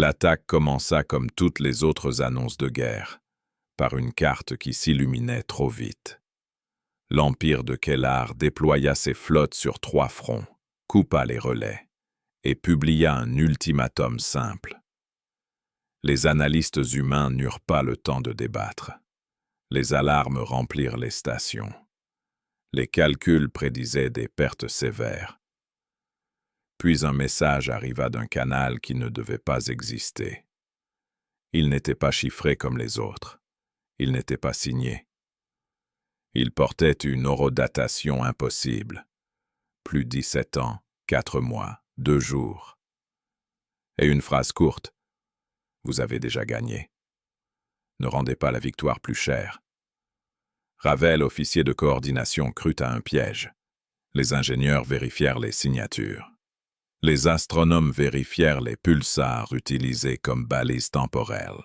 L'attaque commença comme toutes les autres annonces de guerre, par une carte qui s'illuminait trop vite. L'Empire de Kellar déploya ses flottes sur 3 fronts, coupa les relais et publia un ultimatum simple. Les analystes humains n'eurent pas le temps de débattre. Les alarmes remplirent les stations. Les calculs prédisaient des pertes sévères. Puis un message arriva d'un canal qui ne devait pas exister. Il n'était pas chiffré comme les autres. Il n'était pas signé. Il portait une horodatation impossible. Plus 17 ans, 4 mois, 2 jours. Et une phrase courte. Vous avez déjà gagné. Ne rendez pas la victoire plus chère. Ravel, officier de coordination, crut à un piège. Les ingénieurs vérifièrent les signatures. Les astronomes vérifièrent les pulsars utilisés comme balises temporelles.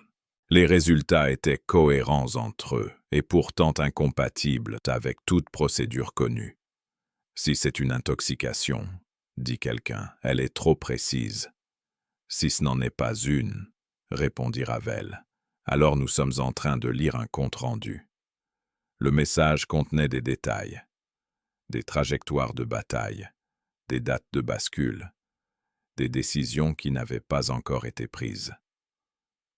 Les résultats étaient cohérents entre eux et pourtant incompatibles avec toute procédure connue. Si c'est une intoxication, dit quelqu'un, elle est trop précise. Si ce n'en est pas une, répondit Ravel, alors nous sommes en train de lire un compte-rendu. Le message contenait des détails, des trajectoires de bataille, des dates de bascule, des décisions qui n'avaient pas encore été prises.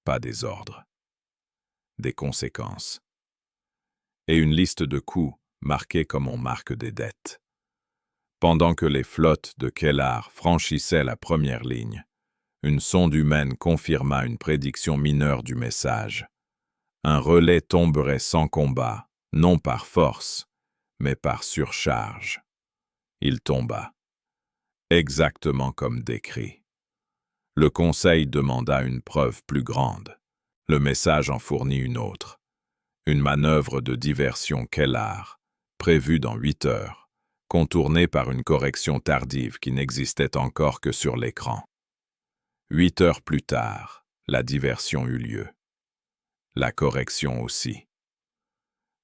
Pas des ordres, des conséquences. Et une liste de coups marqués comme on marque des dettes. Pendant que les flottes de Kellar franchissaient la première ligne, une sonde humaine confirma une prédiction mineure du message. Un relais tomberait sans combat, non par force, mais par surcharge. Il tomba, exactement comme décrit. Le Conseil demanda une preuve plus grande. Le message en fournit une autre. Une manœuvre de diversion Kellar, prévue dans 8 heures, contournée par une correction tardive qui n'existait encore que sur l'écran. 8 heures plus tard, la diversion eut lieu. La correction aussi.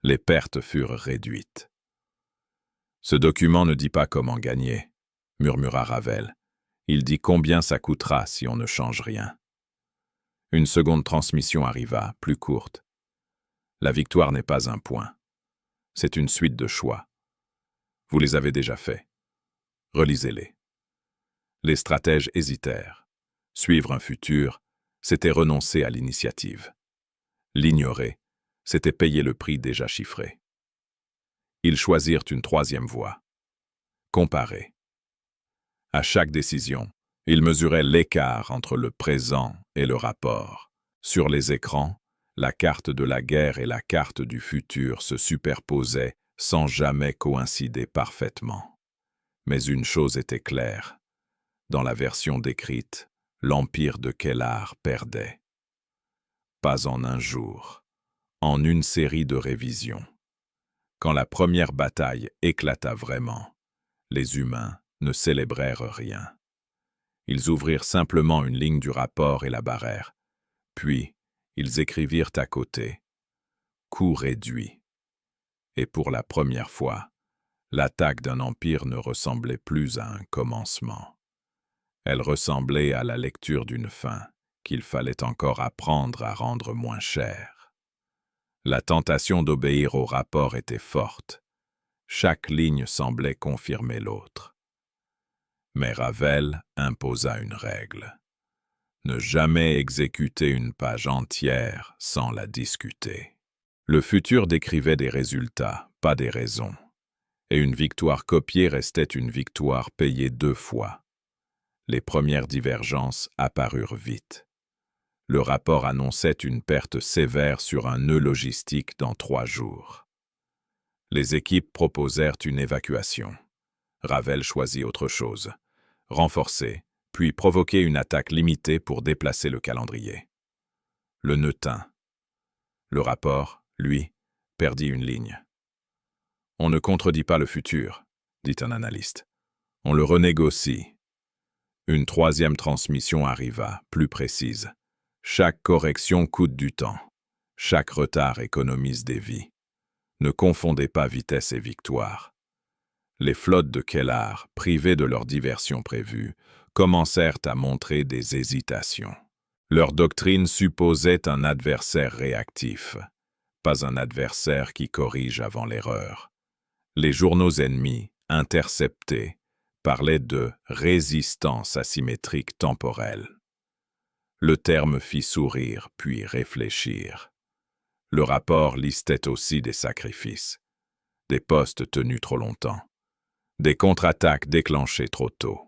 Les pertes furent réduites. Ce document ne dit pas comment gagner, murmura Ravel. Il dit combien ça coûtera si on ne change rien. Une seconde transmission arriva, plus courte. La victoire n'est pas un point. C'est une suite de choix. Vous les avez déjà faits. Relisez-les. Les stratèges hésitèrent. Suivre un futur, c'était renoncer à l'initiative. L'ignorer, c'était payer le prix déjà chiffré. Ils choisirent une 3e voie. Comparer. À chaque décision, ils mesuraient l'écart entre le présent et le rapport. Sur les écrans, la carte de la guerre et la carte du futur se superposaient sans jamais coïncider parfaitement. Mais une chose était claire. Dans la version décrite, l'Empire de Kellar perdait. Pas en un jour, en une série de révisions. Quand la première bataille éclata vraiment, les humains ne célébrèrent rien. Ils ouvrirent simplement une ligne du rapport et la barrèrent. Puis, ils écrivirent à côté « Coût réduit ». Et pour la première fois, l'attaque d'un empire ne ressemblait plus à un commencement. Elle ressemblait à la lecture d'une fin qu'il fallait encore apprendre à rendre moins chère. La tentation d'obéir au rapport était forte. Chaque ligne semblait confirmer l'autre. Mais Ravel imposa une règle. Ne jamais exécuter une page entière sans la discuter. Le futur décrivait des résultats, pas des raisons. Et une victoire copiée restait une victoire payée 2 fois. Les premières divergences apparurent vite. Le rapport annonçait une perte sévère sur un nœud logistique dans 3 jours. Les équipes proposèrent une évacuation. Ravel choisit autre chose. Renforcer, puis provoquer une attaque limitée pour déplacer le calendrier. Le nœud tint. Le rapport, lui, perdit une ligne. On ne contredit pas le futur, dit un analyste. On le renégocie. Une 3e transmission arriva, plus précise. Chaque correction coûte du temps. Chaque retard économise des vies. Ne confondez pas vitesse et victoire. Les flottes de Kellar, privées de leur diversion prévue, commencèrent à montrer des hésitations. Leur doctrine supposait un adversaire réactif, pas un adversaire qui corrige avant l'erreur. Les journaux ennemis, interceptés, parlaient de résistance asymétrique temporelle. Le terme fit sourire, puis réfléchir. Le rapport listait aussi des sacrifices, des postes tenus trop longtemps, des contre-attaques déclenchées trop tôt.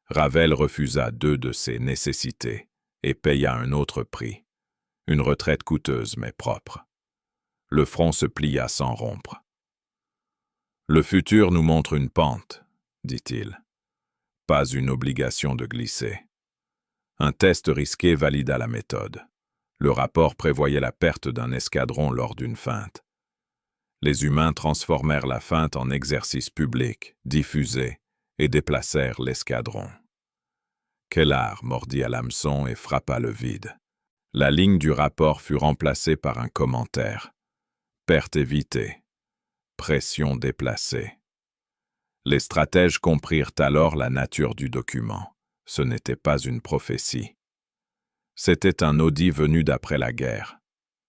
Ravel refusa 2 de ces nécessités et paya un autre prix, une retraite coûteuse mais propre. Le front se plia sans rompre. « Le futur nous montre une pente, » dit-il. Pas une obligation de glisser. Un test risqué valida la méthode. Le rapport prévoyait la perte d'un escadron lors d'une feinte. Les humains transformèrent la feinte en exercice public, diffusé, et déplacèrent l'escadron. Kellar mordit à l'hameçon et frappa le vide. La ligne du rapport fut remplacée par un commentaire. Perte évitée. Pression déplacée. Les stratèges comprirent alors la nature du document. Ce n'était pas une prophétie. C'était un audit venu d'après la guerre.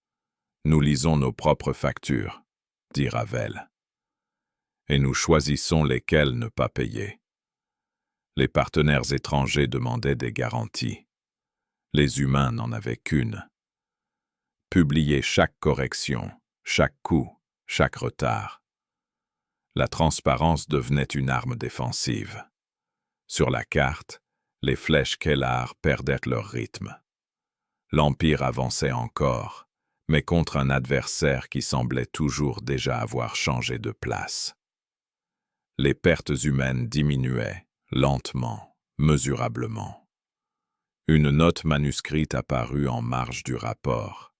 « Nous lisons nos propres factures, » dit Ravel. « Et nous choisissons lesquelles ne pas payer. » Les partenaires étrangers demandaient des garanties. Les humains n'en avaient qu'une. Publier chaque correction, chaque coup, chaque retard. La transparence devenait une arme défensive. Sur la carte, les flèches Kellar perdaient leur rythme. L'Empire avançait encore, mais contre un adversaire qui semblait toujours déjà avoir changé de place. Les pertes humaines diminuaient, lentement, mesurablement. Une note manuscrite apparut en marge du rapport.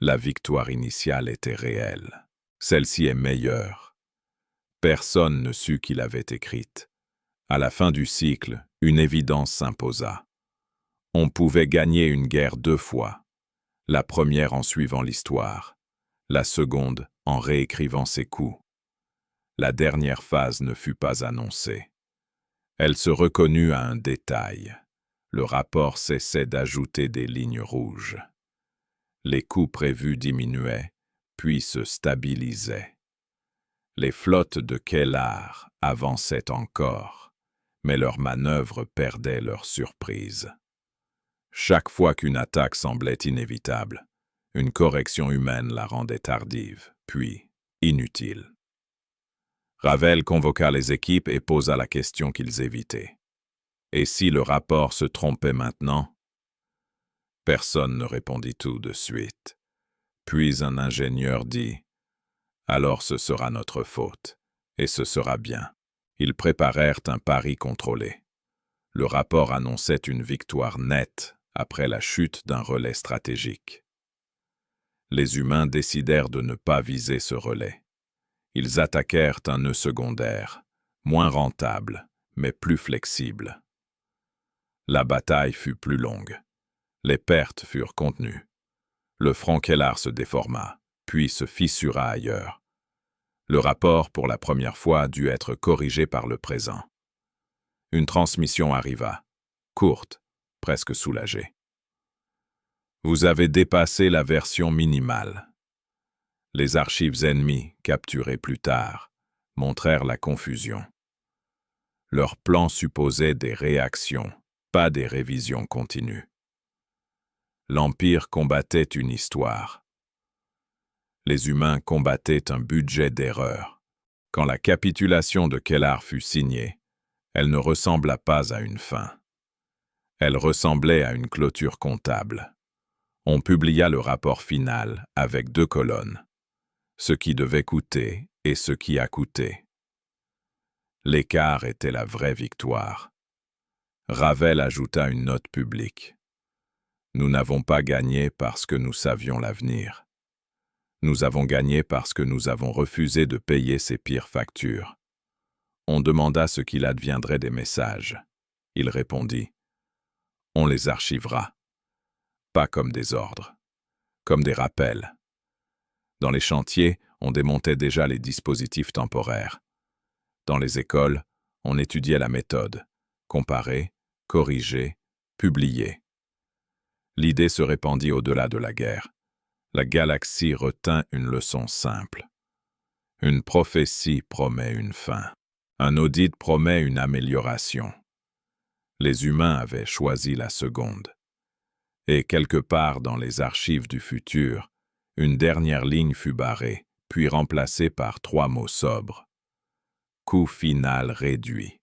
La victoire initiale était réelle. Celle-ci est meilleure. Personne ne sut qui l'avait écrite. À la fin du cycle, une évidence s'imposa. On pouvait gagner une guerre 2 fois. La première en suivant l'histoire, la seconde en réécrivant ses coups. La dernière phase ne fut pas annoncée. Elle se reconnut à un détail. Le rapport cessait d'ajouter des lignes rouges. Les coups prévus diminuaient, puis se stabilisaient. Les flottes de Kellar avançaient encore, mais leurs manœuvres perdaient leur surprise. Chaque fois qu'une attaque semblait inévitable, une correction humaine la rendait tardive, puis inutile. Ravel convoqua les équipes et posa la question qu'ils évitaient. Et si le rapport se trompait maintenant? Personne ne répondit tout de suite. Puis un ingénieur dit « Alors ce sera notre faute, et ce sera bien. » Ils préparèrent un pari contrôlé. Le rapport annonçait une victoire nette après la chute d'un relais stratégique. Les humains décidèrent de ne pas viser ce relais. Ils attaquèrent un nœud secondaire, moins rentable, mais plus flexible. La bataille fut plus longue. Les pertes furent contenues. Le front Kellar se déforma, puis se fissura ailleurs. Le rapport, pour la première fois, dut être corrigé par le présent. Une transmission arriva, courte, presque soulagée. Vous avez dépassé la version minimale. Les archives ennemies, capturées plus tard, montrèrent la confusion. Leur plan supposait des réactions, pas des révisions continues. L'Empire combattait une histoire. Les humains combattaient un budget d'erreur. Quand la capitulation de Kellar fut signée, elle ne ressembla pas à une fin. Elle ressemblait à une clôture comptable. On publia le rapport final avec 2 colonnes. Ce qui devait coûter et ce qui a coûté. L'écart était la vraie victoire. Ravel ajouta une note publique. Nous n'avons pas gagné parce que nous savions l'avenir. Nous avons gagné parce que nous avons refusé de payer ces pires factures. On demanda ce qu'il adviendrait des messages. Il répondit « On les archivera. Pas comme des ordres, comme des rappels. » Dans les chantiers, on démontait déjà les dispositifs temporaires. Dans les écoles, on étudiait la méthode, comparer, corriger, publier. L'idée se répandit au-delà de la guerre. La galaxie retint une leçon simple. Une prophétie promet une fin. Un audit promet une amélioration. Les humains avaient choisi la seconde. Et quelque part dans les archives du futur, une dernière ligne fut barrée, puis remplacée par 3 mots sobres. Coût final réduit.